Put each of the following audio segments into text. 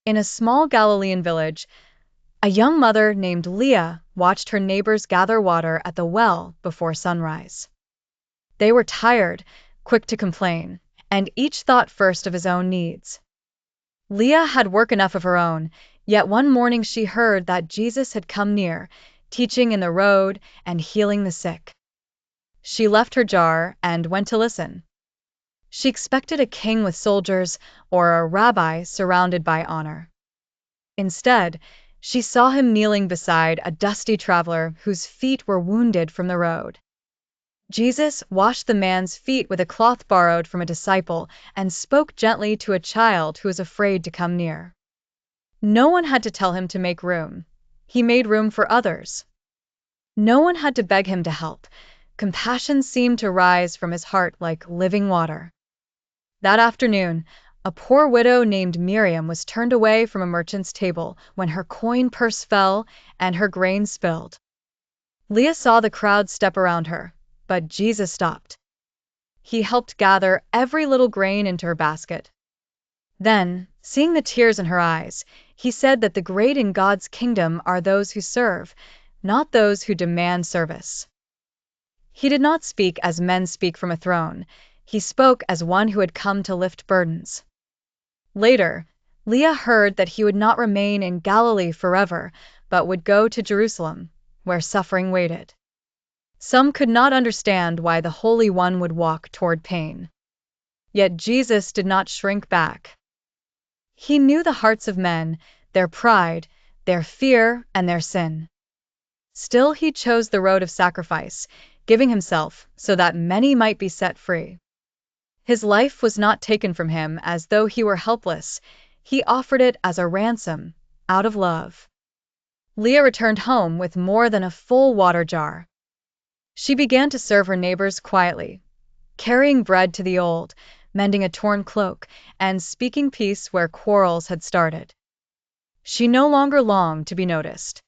In a small Galilean village, a young mother named Leah watched her neighbors gather water at the well before sunrise. They were tired, quick to complain, and each thought first of his own needs. Leah had work enough of her own, yet one morning she heard that Jesus had come near, teaching in the road and healing the sick. She left her jar and went to listen. She expected a king with soldiers or a rabbi surrounded by honor. Instead, she saw him kneeling beside a dusty traveler whose feet were wounded from the road. Jesus washed the man's feet with a cloth borrowed from a disciple and spoke gently to a child who was afraid to come near. No one had to tell him to make room. He made room for others. No one had to beg him to help. Compassion seemed to rise from his heart like living water. That afternoon, a poor widow named Miriam was turned away from a merchant's table when her coin purse fell and her grain spilled. Leah saw the crowd step around her, but Jesus stopped. He helped gather every little grain into her basket. Then, seeing the tears in her eyes, he said that the great in God's kingdom are those who serve, not those who demand service. He did not speak as men speak from a throne. He spoke as one who had come to lift burdens. Later, Leah heard that he would not remain in Galilee forever, but would go to Jerusalem, where suffering waited. Some could not understand why the Holy One would walk toward pain. Yet Jesus did not shrink back. He knew the hearts of men, their pride, their fear, and their sin. Still, he chose the road of sacrifice, giving himself so that many might be set free. His life was not taken from him as though he were helpless. He offered it as a ransom, out of love. Leah returned home with more than a full water jar. She began to serve her neighbors quietly, carrying bread to the old, mending a torn cloak, and speaking peace where quarrels had started. She no longer longed to be noticed.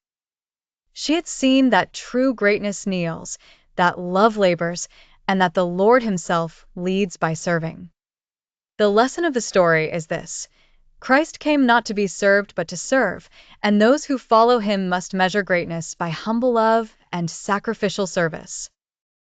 She had seen that true greatness kneels, that love labors, and that the Lord himself leads by serving. The lesson of the story is this: Christ came not to be served but to serve, and those who follow him must measure greatness by humble love and sacrificial service.